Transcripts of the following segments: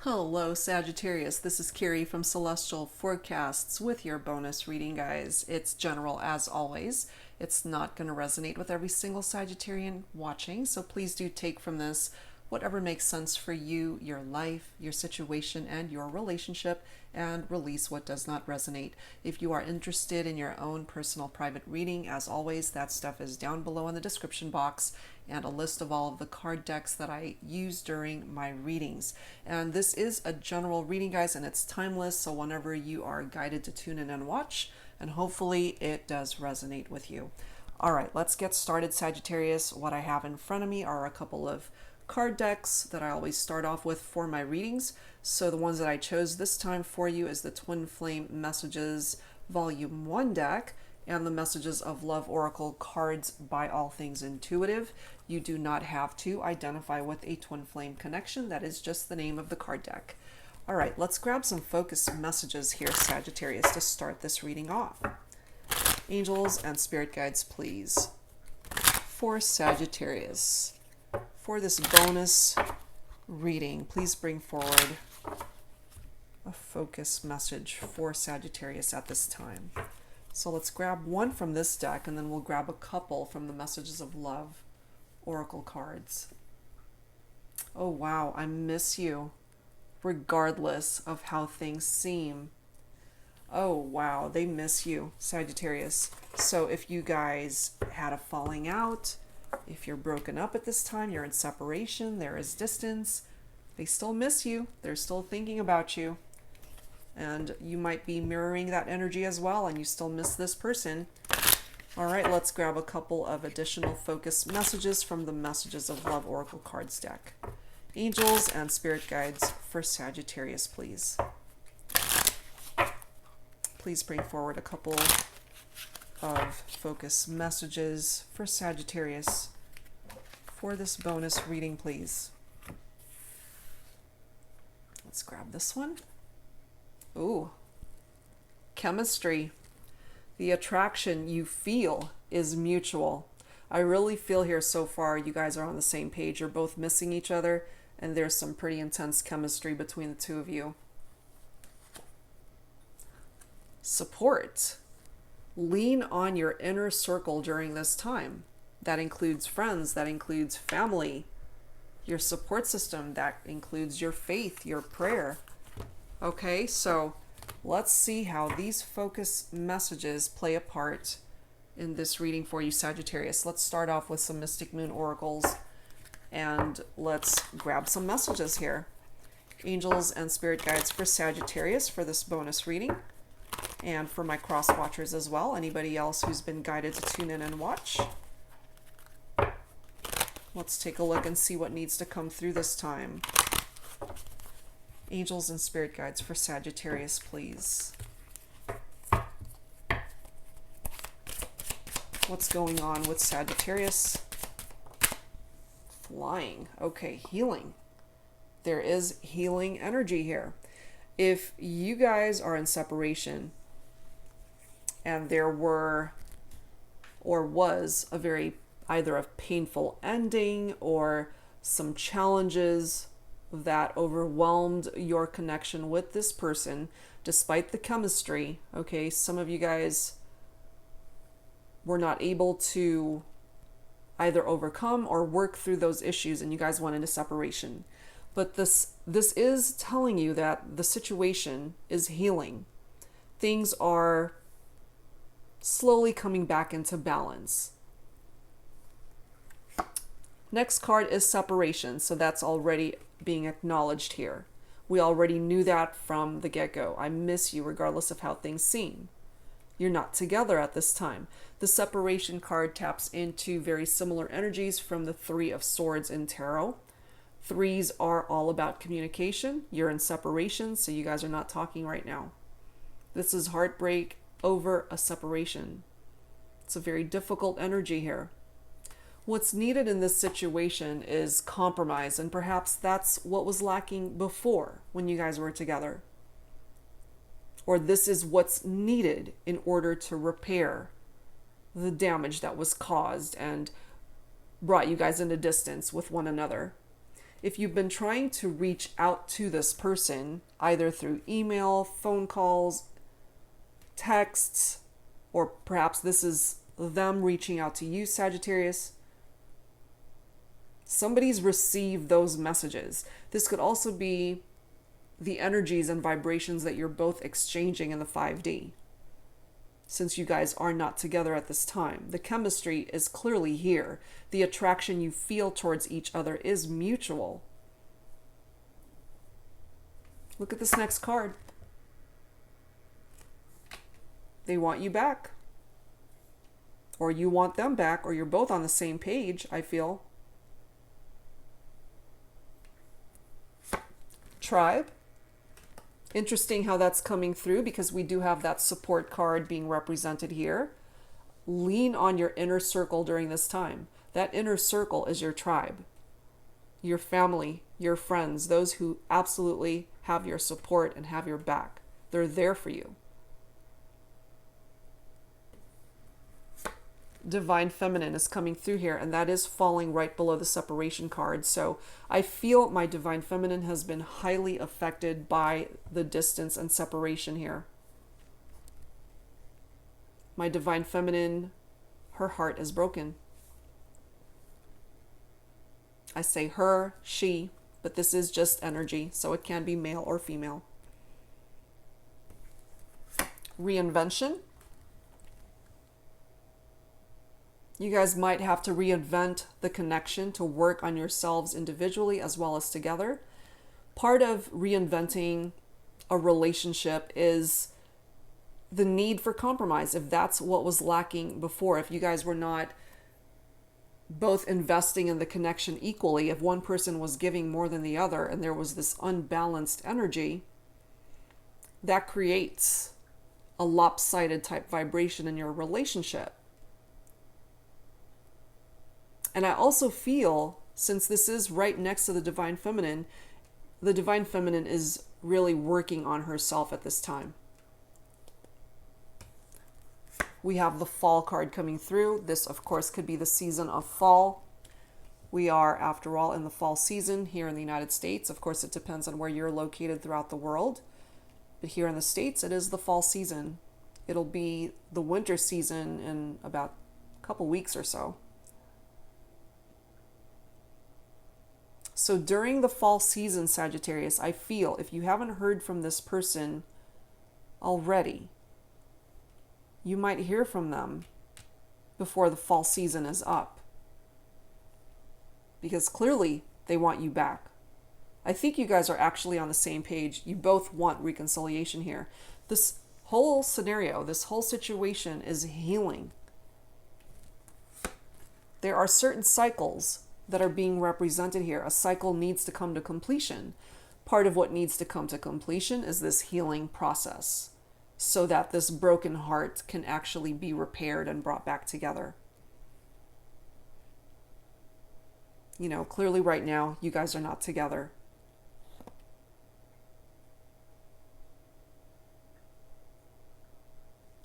Hello, Sagittarius. This is Carrie from Celestial Forecasts with your bonus reading, guys. It's general as always. It's not going to resonate with every single Sagittarian watching, so please do take from this whatever makes sense for you, your life, your situation, and your relationship, and release what does not resonate. If you are interested in your own personal private reading, as always, that stuff is down below in the description box, and a list of all of the card decks that I use during my readings. And this is a general reading, guys, and it's timeless, so whenever you are guided to tune in and watch, and hopefully it does resonate with you. All right, let's get started, Sagittarius. What I have in front of me are a couple of card decks that I always start off with for my readings. So the ones that I chose this time for you is the Twin Flame Messages Volume 1 deck and the Messages of Love Oracle cards by All Things Intuitive. You do not have to identify with a twin flame connection. That is just the name of the card deck. All right, let's grab some focus messages here, Sagittarius, to start this reading off. Angels and spirit guides, please. For Sagittarius, for this bonus reading, please bring forward a focus message for Sagittarius at this time. So let's grab one from this deck, and then we'll grab a couple from the Messages of Love Oracle cards. Oh wow, I miss you, regardless of how things seem. Oh wow, they miss you, Sagittarius. So if you guys had a falling out, if you're broken up at this time, you're in separation, there is distance, they still miss you, they're still thinking about you. And you might be mirroring that energy as well, and you still miss this person. All right, let's grab a couple of additional focus messages from the Messages of Love Oracle cards deck. Angels and spirit guides for Sagittarius, please. Please bring forward a couple of focus messages for Sagittarius for this bonus reading, please. Let's grab this one. Ooh, chemistry. The attraction you feel is mutual. I really feel here so far you guys are on the same page. You're both missing each other, and there's some pretty intense chemistry between the two of you. Support. Lean on your inner circle during this time. That includes friends, that includes family, your support system, that includes your faith, your prayer. Okay, so let's see how these focus messages play a part in this reading for you, Sagittarius. Let's start off with some Mystic Moon oracles, and let's grab some messages here. Angels and spirit guides for Sagittarius for this bonus reading, and for my cross watchers as well, anybody else who's been guided to tune in and watch. Let's take a look and see what needs to come through this time. Angels and spirit guides for Sagittarius, please. What's going on with Sagittarius? Flying. Okay, healing. There is healing energy here. If you guys are in separation and there were or was a very either a painful ending or some challenges that overwhelmed your connection with this person, despite the chemistry, okay, some of you guys were not able to either overcome or work through those issues, and you guys went into separation. But this is telling you that the situation is healing. Things are slowly coming back into balance. Next card is separation, so that's already being acknowledged here. We already knew that from the get-go. I miss you regardless of how things seem. You're not together at this time. The separation card taps into very similar energies from the Three of Swords in Tarot. Threes are all about communication. You're in separation, so you guys are not talking right now. This is heartbreak over a separation. It's a very difficult energy here. What's needed in this situation is compromise, and perhaps that's what was lacking before when you guys were together. Or this is what's needed in order to repair the damage that was caused and brought you guys into distance with one another. If you've been trying to reach out to this person, either through email, phone calls, texts, or perhaps this is them reaching out to you, Sagittarius, somebody's received those messages. This could also be the energies and vibrations that you're both exchanging in the 5D. Since you guys are not together at this time, the chemistry is clearly here. The attraction you feel towards each other is mutual. Look at this next card. They want you back. Or you want them back, or you're both on the same page, I feel. Tribe. Interesting how that's coming through, because we do have that support card being represented here. Lean on your inner circle during this time. That inner circle is your tribe, your family, your friends, those who absolutely have your support and have your back. They're there for you. Divine Feminine is coming through here, and that is falling right below the separation card. So I feel my Divine Feminine has been highly affected by the distance and separation here. My Divine Feminine, her heart is broken. I say her, she, but this is just energy, so it can be male or female. Reinvention. You guys might have to reinvent the connection to work on yourselves individually as well as together. Part of reinventing a relationship is the need for compromise. If that's what was lacking before, if you guys were not both investing in the connection equally, if one person was giving more than the other and there was this unbalanced energy, that creates a lopsided type vibration in your relationship. And I also feel, since this is right next to the Divine Feminine is really working on herself at this time. We have the Fall card coming through. This, of course, could be the season of fall. We are, after all, in the fall season here in the United States. Of course, it depends on where you're located throughout the world. But here in the States, it is the fall season. It'll be the winter season in about a couple weeks or so. So during the fall season, Sagittarius, I feel if you haven't heard from this person already, you might hear from them before the fall season is up. Because clearly they want you back. I think you guys are actually on the same page. You both want reconciliation here. This whole scenario, this whole situation is healing. There are certain cycles that are being represented here. A cycle needs to come to completion. Part of what needs to come to completion is this healing process, so that this broken heart can actually be repaired and brought back together. You know, clearly right now, you guys are not together.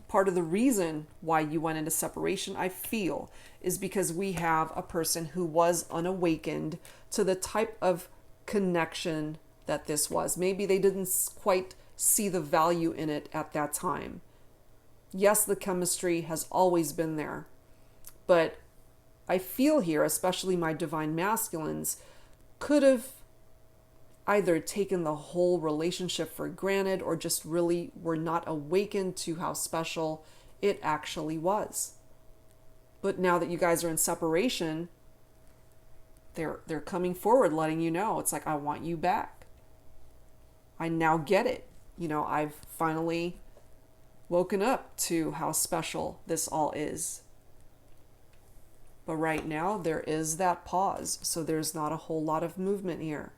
Part of the reason why you went into separation, I feel, is because we have a person who was unawakened to the type of connection that this was. Maybe they didn't quite see the value in it at that time. Yes, the chemistry has always been there, but I feel here, especially my Divine Masculines, could have either taken the whole relationship for granted or just really were not awakened to how special it actually was. But now that you guys are in separation, they're coming forward, letting you know. It's like, I want you back. I now get it. You know, I've finally woken up to how special this all is. But right now, there is that pause, so there's not a whole lot of movement here.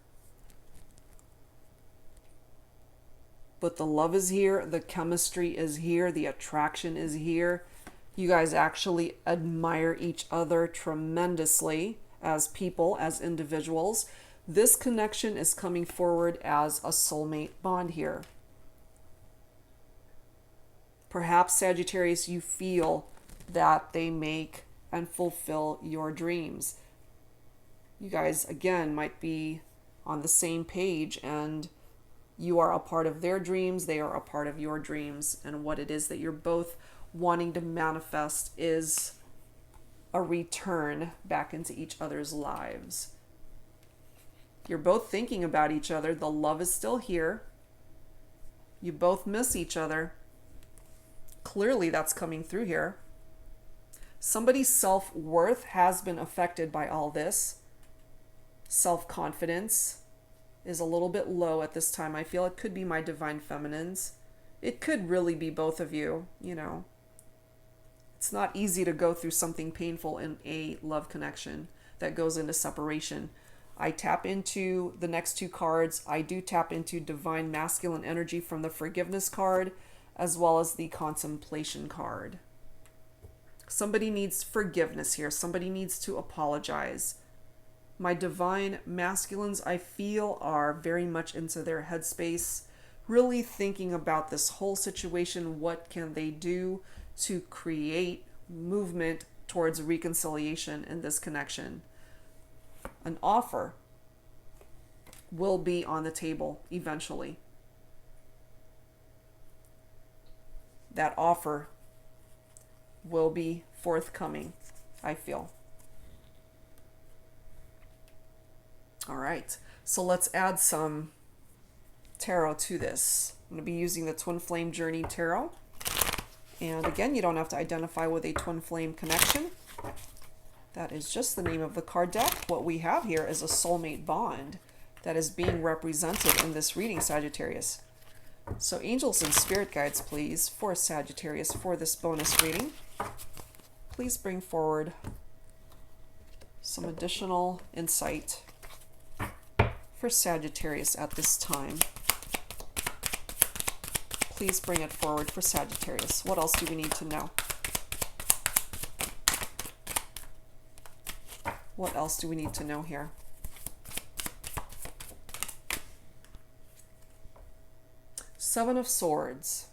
But the love is here, the chemistry is here, the attraction is here. You guys actually admire each other tremendously as people, as individuals. This connection is coming forward as a soulmate bond here. Perhaps, Sagittarius, you feel that they make and fulfill your dreams. You guys, again, might be on the same page, and you are a part of their dreams, they are a part of your dreams, and what it is that you're both wanting to manifest is a return back into each other's lives. You're both thinking about each other. The love is still here. You both miss each other. Clearly that's coming through here. Somebody's self-worth has been affected by all this. Self-confidence is a little bit low at this time. I feel it could be my divine feminines. It could really be both of you, you know. It's not easy to go through something painful in a love connection that goes into separation. I tap into the next two cards. I do tap into divine masculine energy from the forgiveness card, as well as the contemplation card. Somebody needs forgiveness here. Somebody needs to apologize. My divine masculines, I feel, are very much into their headspace, really thinking about this whole situation. What can they do to create movement towards reconciliation in this connection? An offer will be on the table eventually. That offer will be forthcoming, I feel. All right, so let's add some tarot to this. I'm going to be using the Twin Flame Journey Tarot. And again, you don't have to identify with a twin flame connection. That is just the name of the card deck. What we have here is a soulmate bond that is being represented in this reading, Sagittarius. So angels and spirit guides, please, for Sagittarius for this bonus reading. Please bring forward some additional insight for Sagittarius at this time. Please bring it forward for Sagittarius. What else do we need to know? What else do we need to know here? Seven of Swords.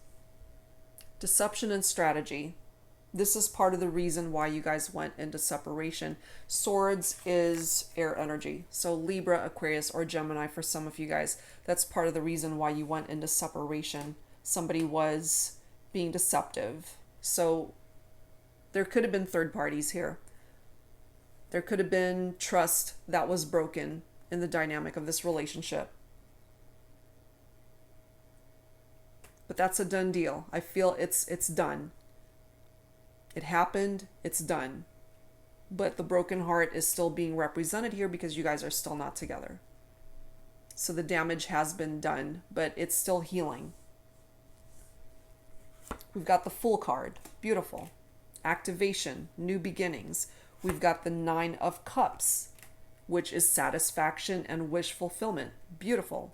Deception and strategy. This is part of the reason why you guys went into separation. Swords is air energy. So Libra, Aquarius, or Gemini for some of you guys. That's part of the reason why you went into separation. Somebody was being deceptive. So there could have been third parties here. There could have been trust that was broken in the dynamic of this relationship. But that's a done deal. I feel it's done. It happened, it's done. But the broken heart is still being represented here because you guys are still not together. So the damage has been done, but it's still healing. We've got the Fool card. Beautiful. Activation, new beginnings. We've got the Nine of Cups, which is satisfaction and wish fulfillment. Beautiful.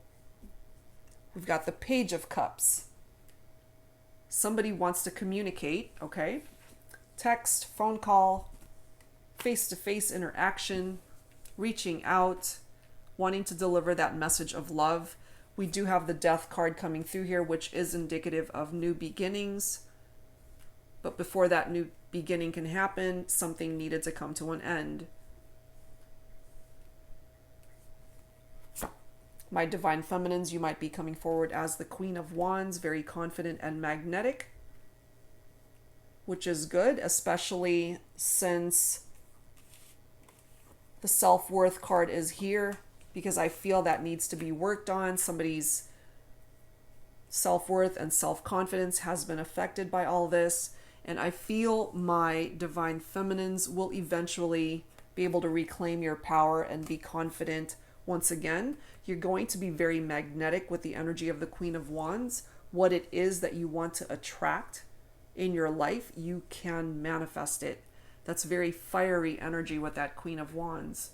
We've got the Page of Cups. Somebody wants to communicate, okay? Text, phone call, face-to-face interaction, reaching out, wanting to deliver that message of love. We do have the Death card coming through here, which is indicative of new beginnings. But before that new beginning can happen, something needed to come to an end. My divine feminines, you might be coming forward as the Queen of Wands, very confident and magnetic, which is good, especially since the self-worth card is here, because I feel that needs to be worked on. Somebody's self-worth and self-confidence has been affected by all this, and I feel my divine feminines will eventually be able to reclaim your power and be confident once again. You're going to be very magnetic with the energy of the Queen of Wands. What it is that you want to attract in your life, you can manifest it. That's very fiery energy with that Queen of Wands.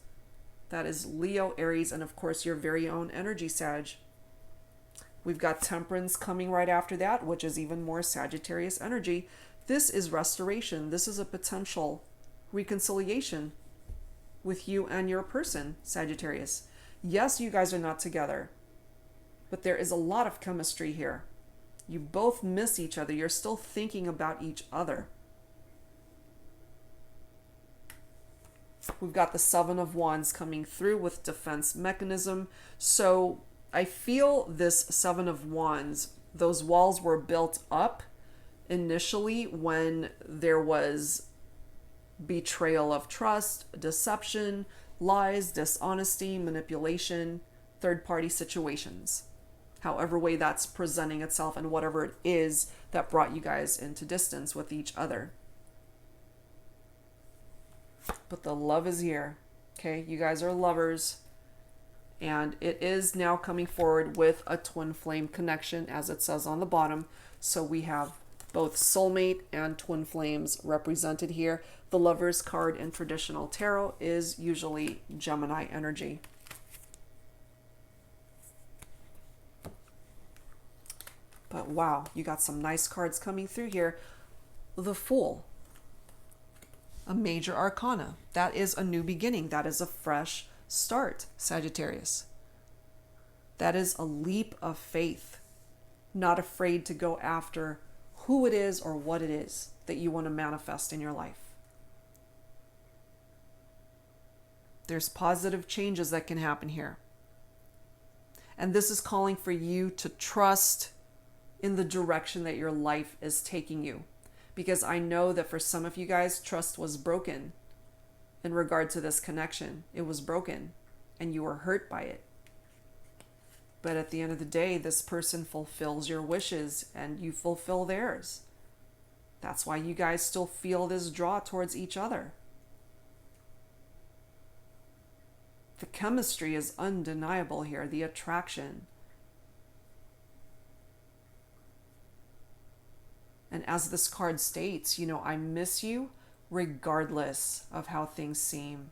That is Leo, Aries, and of course your very own energy, Sag. We've got Temperance coming right after that, which is even more Sagittarius energy. This is restoration. This is a potential reconciliation with you and your person, Sagittarius. Yes, you guys are not together, but there is a lot of chemistry here. You both miss each other. You're still thinking about each other. We've got the Seven of Wands coming through with defense mechanism. So I feel this Seven of Wands, those walls were built up initially when there was betrayal of trust, deception, lies, dishonesty, manipulation, third-party situations. However way that's presenting itself and whatever it is that brought you guys into distance with each other. But the love is here. Okay, you guys are lovers. And it is now coming forward with a twin flame connection, as it says on the bottom. So we have both soulmate and twin flames represented here. The Lovers card in traditional tarot is usually Gemini energy. But wow, you got some nice cards coming through here. The Fool, a major arcana. That is a new beginning. That is a fresh start, Sagittarius. That is a leap of faith. Not afraid to go after who it is or what it is that you want to manifest in your life. There's positive changes that can happen here. And this is calling for you to trust in the direction that your life is taking you. Because I know that for some of you guys, trust was broken in regard to this connection. It was broken and you were hurt by it. But at the end of the day, this person fulfills your wishes and you fulfill theirs. That's why you guys still feel this draw towards each other. The chemistry is undeniable here, the attraction. And as this card states, you know, I miss you regardless of how things seem.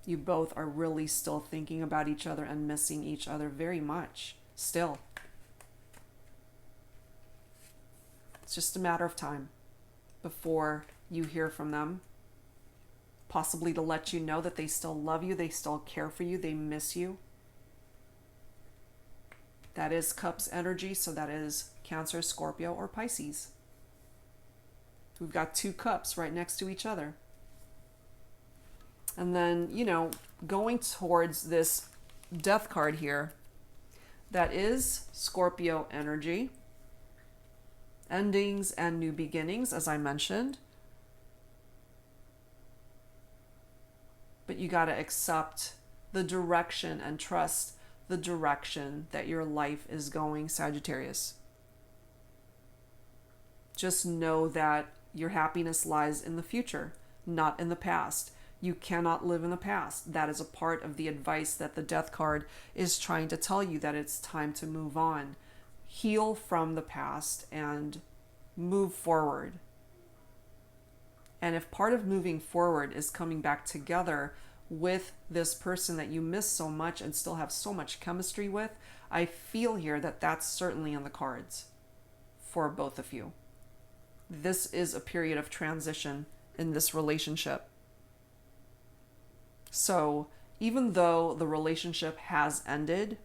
You both are really still thinking about each other and missing each other very much. Still. It's just a matter of time before you hear from them. Possibly to let you know that they still love you, they still care for you, they miss you. That is Cups energy, so that is Cancer, Scorpio, or Pisces. We've got two cups right next to each other. And then, you know, going towards this Death card here, that is Scorpio energy. Endings and new beginnings, as I mentioned. But you got to accept the direction and trust the direction that your life is going, Sagittarius. Just know that your happiness lies in the future, not in the past. You cannot live in the past. That is a part of the advice that the Death card is trying to tell you, that it's time to move on. Heal from the past and move forward. And if part of moving forward is coming back together with this person that you miss so much and still have so much chemistry with, I feel here that that's certainly in the cards for both of you. This is a period of transition in this relationship. So even though the relationship has ended,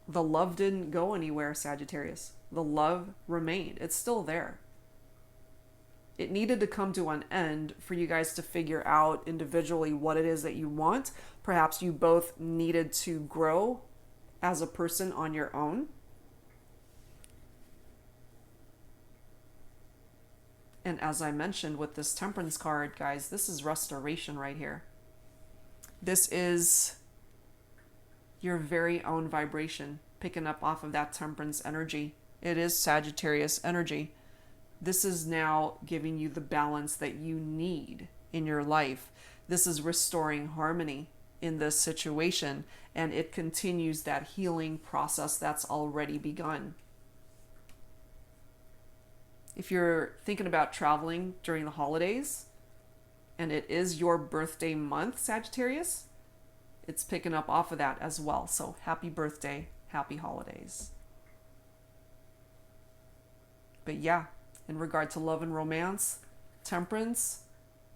the love didn't go anywhere, Sagittarius. The love remained. It's still there. It needed to come to an end for you guys to figure out individually what it is that you want. Perhaps you both needed to grow as a person on your own. And as I mentioned with this Temperance card, guys, this is restoration right here. This is your very own vibration, picking up off of that Temperance energy. It is Sagittarius energy. This is now giving you the balance that you need in your life. This is restoring harmony in this situation, and it continues that healing process that's already begun. If you're thinking about traveling during the holidays, and it is your birthday month, Sagittarius, it's picking up off of that as well. So happy birthday, happy holidays. But yeah, in regard to love and romance, Temperance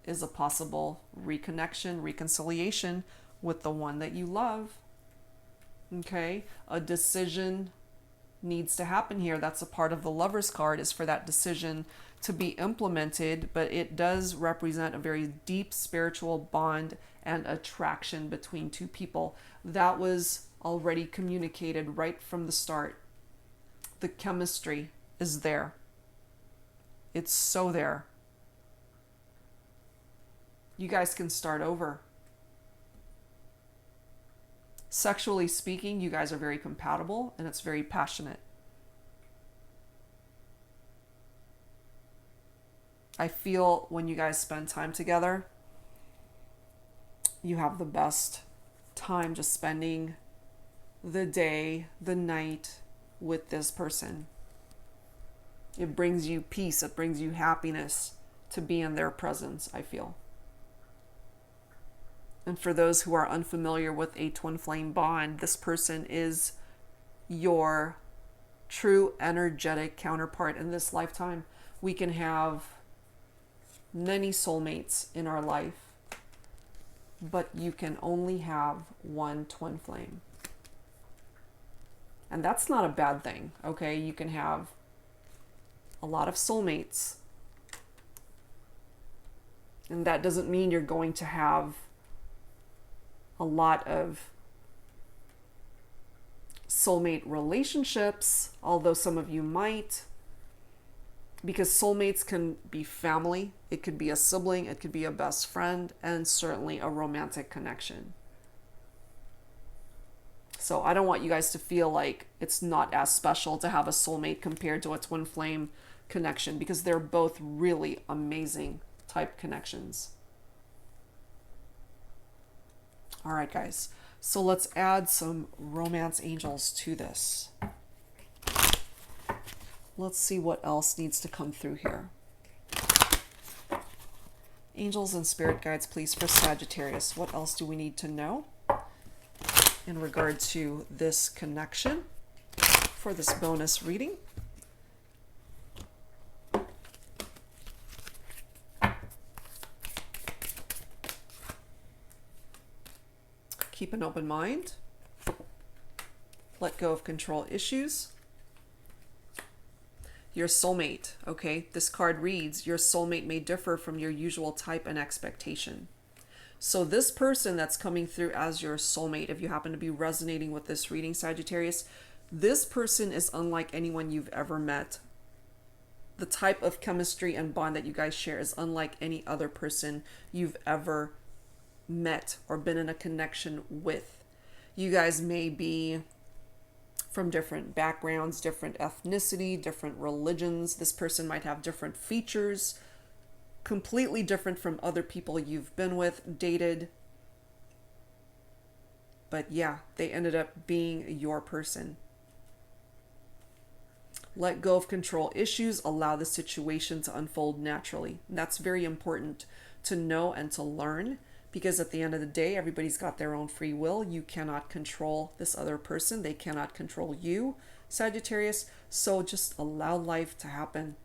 is a possible reconnection, reconciliation with the one that you love. Okay, a decision needs to happen here. That's a part of the Lover's card, is for that decision to be implemented, but it does represent a very deep spiritual bond and attraction between two people. That was already communicated right from the start. The chemistry is there. It's so there. You guys can start over. Sexually speaking, you guys are very compatible and it's very passionate. I feel when you guys spend time together, you have the best time just spending the day, the night with this person. It brings you peace, it brings you happiness to be in their presence, I feel. And for those who are unfamiliar with a twin flame bond, this person is your true energetic counterpart in this lifetime. We can have many soulmates in our life, but you can only have one twin flame. And that's not a bad thing, okay? You can have a lot of soulmates. And that doesn't mean you're going to have a lot of soulmate relationships, although some of you might, because soulmates can be family, it could be a sibling, it could be a best friend, and certainly a romantic connection. So I don't want you guys to feel like it's not as special to have a soulmate compared to a twin flame connection, because they're both really amazing type connections. All right, guys. So let's add some romance angels to this. Let's see what else needs to come through here. Angels and spirit guides, please, for Sagittarius. What else do we need to know in regard to this connection for this bonus reading? Keep an open mind. Let go of control issues. Your soulmate, okay? This card reads, your soulmate may differ from your usual type and expectation. So this person that's coming through as your soulmate, if you happen to be resonating with this reading, Sagittarius, this person is unlike anyone you've ever met. The type of chemistry and bond that you guys share is unlike any other person you've ever met or been in a connection with. You guys may be from different backgrounds, different ethnicity, different religions. This person might have different features, completely different from other people you've been with, dated. But yeah, they ended up being your person. Let go of control issues. Allow the situation to unfold naturally. And that's very important to know and to learn, because at the end of the day, everybody's got their own free will. You cannot control this other person. They cannot control you, Sagittarius. So just allow life to happen.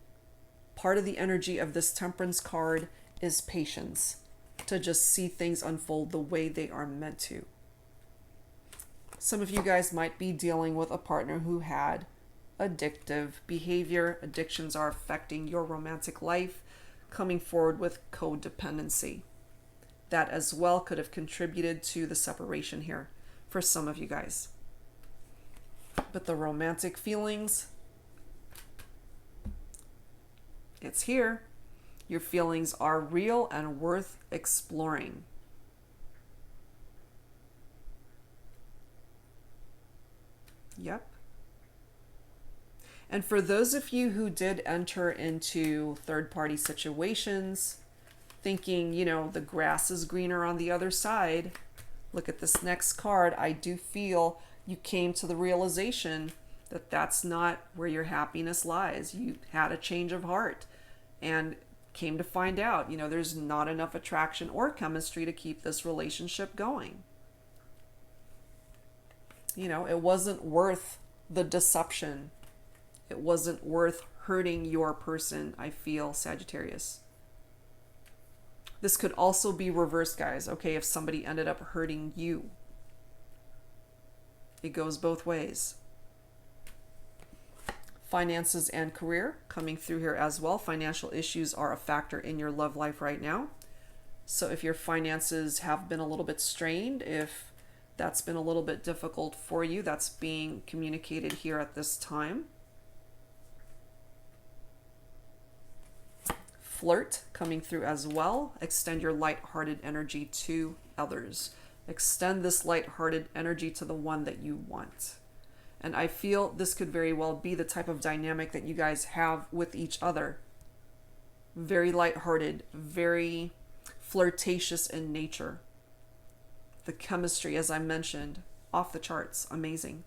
Part of the energy of this Temperance card is patience, to just see things unfold the way they are meant to. Some of you guys might be dealing with a partner who had addictive behavior. Addictions are affecting your romantic life, coming forward with codependency. That as well could have contributed to the separation here for some of you guys. But the romantic feelings, it's here. Your feelings are real and worth exploring. Yep. And for those of you who did enter into third-party situations, thinking, you know, the grass is greener on the other side, look at this next card. I do feel you came to the realization that that's not where your happiness lies. You had a change of heart and came to find out, you know, there's not enough attraction or chemistry to keep this relationship going. You know, it wasn't worth the deception. It wasn't worth hurting your person, I feel, Sagittarius. This could also be reversed, guys, okay, if somebody ended up hurting you. It goes both ways. Finances and career coming through here as well. Financial issues are a factor in your love life right now. So if your finances have been a little bit strained, if that's been a little bit difficult for you, that's being communicated here at this time. Flirt coming through as well. Extend your light-hearted energy to others. Extend this light-hearted energy to the one that you want. And I feel this could very well be the type of dynamic that you guys have with each other. Very light-hearted, very flirtatious in nature. The chemistry, as I mentioned, off the charts, amazing.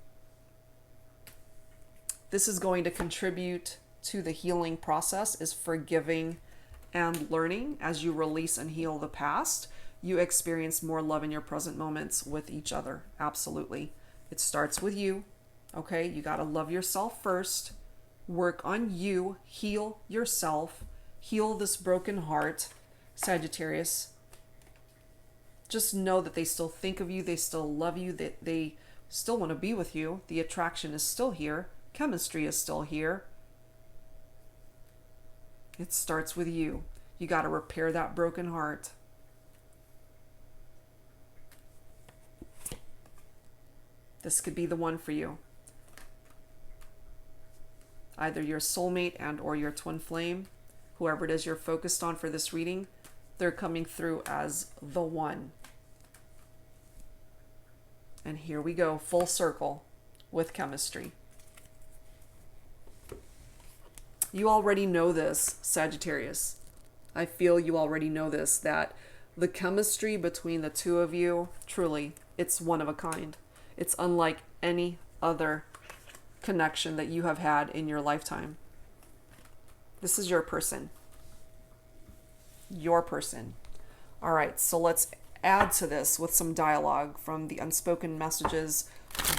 This is going to contribute to the healing process, is forgiving and learning. As you release and heal the past, you experience more love in your present moments with each other. Absolutely. It starts with you. Okay, you got to love yourself first. Work on you. Heal yourself. Heal this broken heart, Sagittarius. Just know that they still think of you. They still love you. They still want to be with you. The attraction is still here. Chemistry is still here. It starts with you. You got to repair that broken heart. This could be the one for you. Either your soulmate and or your twin flame, whoever it is you're focused on for this reading, they're coming through as the one. And here we go, full circle with chemistry. You already know this, Sagittarius. I feel you already know this, that the chemistry between the two of you, truly, it's one of a kind. It's unlike any other connection that you have had in your lifetime. This is your person. Your person. All right, so let's add to this with some dialogue from the Unspoken Messages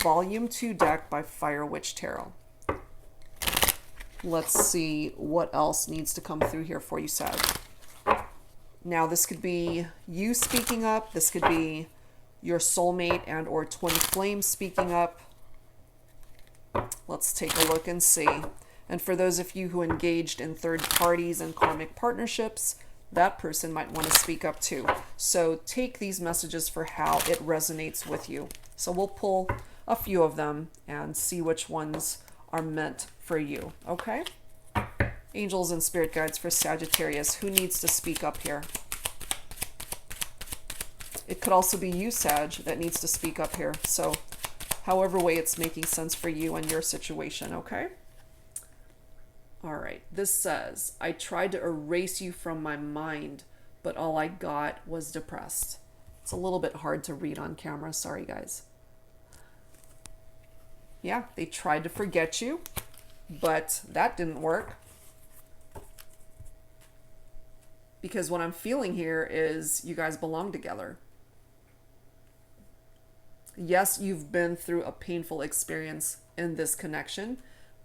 Volume 2 deck by Fire Witch Tarot. Let's see what else needs to come through here for you, Sag. Now, this could be you speaking up. This could be your soulmate and or twin flame speaking up. Let's take a look and see. And for those of you who engaged in third parties and karmic partnerships, that person might want to speak up too. So take these messages for how it resonates with you. So we'll pull a few of them and see which ones are meant for you. Okay? Angels and spirit guides for Sagittarius. Who needs to speak up here? It could also be you, Sag, that needs to speak up here. So however way it's making sense for you and your situation, okay? All right, this says, I tried to erase you from my mind, but all I got was depressed. It's a little bit hard to read on camera. Sorry, guys. Yeah, they tried to forget you, but that didn't work. Because what I'm feeling here is you guys belong together. Yes, you've been through a painful experience in this connection,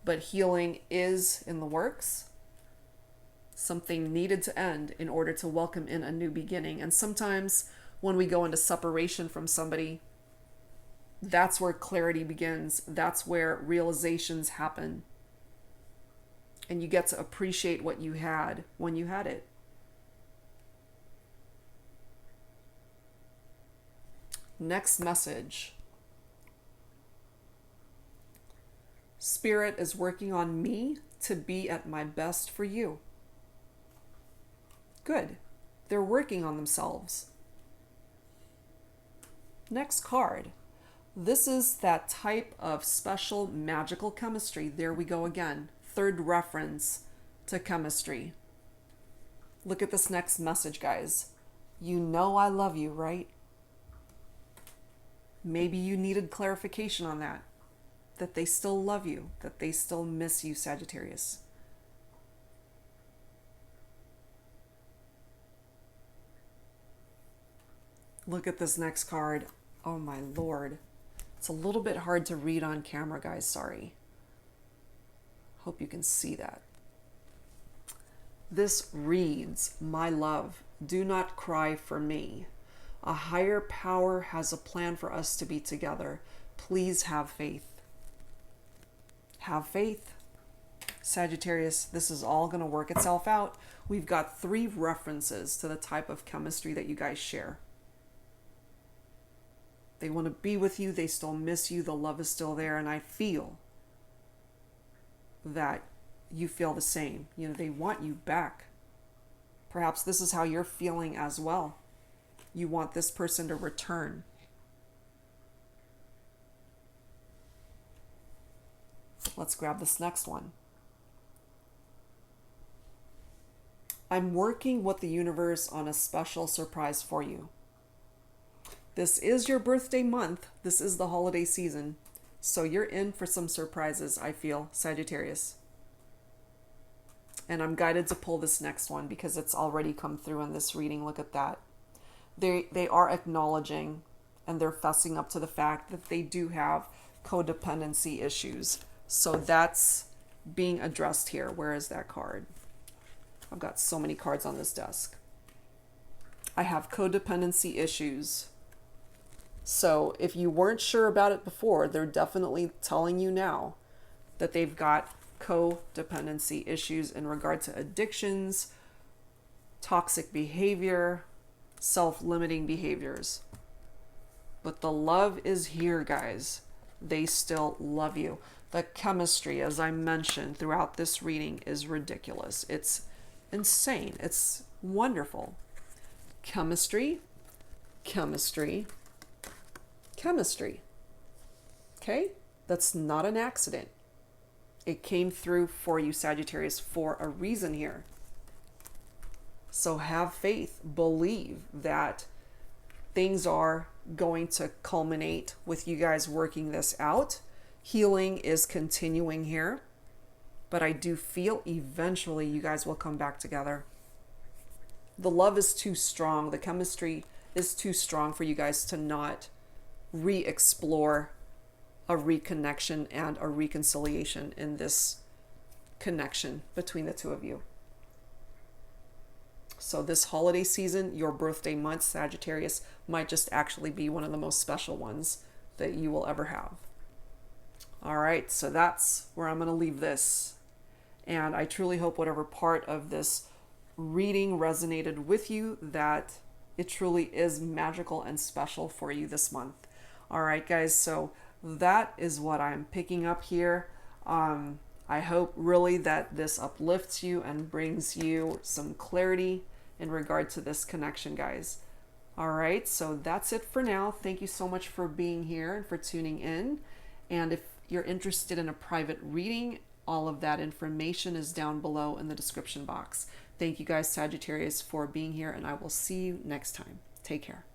but healing is in the works. Something needed to end in order to welcome in a new beginning. And sometimes when we go into separation from somebody, that's where clarity begins. That's where realizations happen. And you get to appreciate what you had when you had it. Next message. Spirit is working on me to be at my best for you. Good. They're working on themselves. Next card. This is that type of special magical chemistry. There we go again. Third reference to chemistry. Look at this next message, guys. You know I love you, right? Maybe you needed clarification on that. That they still love you. That they still miss you, Sagittarius. Look at this next card. Oh my Lord. It's a little bit hard to read on camera, guys. Sorry. Hope you can see that. This reads, my love, do not cry for me. A higher power has a plan for us to be together. Please have faith. Have faith. Sagittarius, this is all going to work itself out. We've got 3 references to the type of chemistry that you guys share. They want to be with you. They still miss you. The love is still there. And I feel that you feel the same. You know, they want you back. Perhaps this is how you're feeling as well. You want this person to return. Let's grab this next one. I'm working with the universe on a special surprise for you. This is your birthday month. This is the holiday season. So you're in for some surprises, I feel, Sagittarius. And I'm guided to pull this next one because it's already come through in this reading. Look at that. They are acknowledging and they're fessing up to the fact that they do have codependency issues. So that's being addressed here. Where is that card? I've got so many cards on this desk. I have codependency issues. So if you weren't sure about it before, they're definitely telling you now that they've got codependency issues in regard to addictions, toxic behavior, self-limiting behaviors. But the love is here, guys. They still love you. The chemistry, as I mentioned throughout this reading, is ridiculous. It's insane. It's wonderful. Chemistry, chemistry, chemistry. Okay? That's not an accident. It came through for you, Sagittarius, for a reason here. So have faith. Believe that things are going to culminate with you guys working this out. Healing is continuing here. But I do feel eventually you guys will come back together. The love is too strong. The chemistry is too strong for you guys to not re-explore a reconnection and a reconciliation in this connection between the two of you. So this holiday season, your birthday month, Sagittarius, might just actually be one of the most special ones that you will ever have. All right, so that's where I'm going to leave this. And I truly hope whatever part of this reading resonated with you, that it truly is magical and special for you this month. All right, guys, so that is what I'm picking up here. I hope really that this uplifts you and brings you some clarity in regard to this connection, guys. All right, so that's it for now. Thank you so much for being here and for tuning in. And if you're interested in a private reading, all of that information is down below in the description box. Thank you guys, Sagittarius, for being here, and I will see you next time. Take care.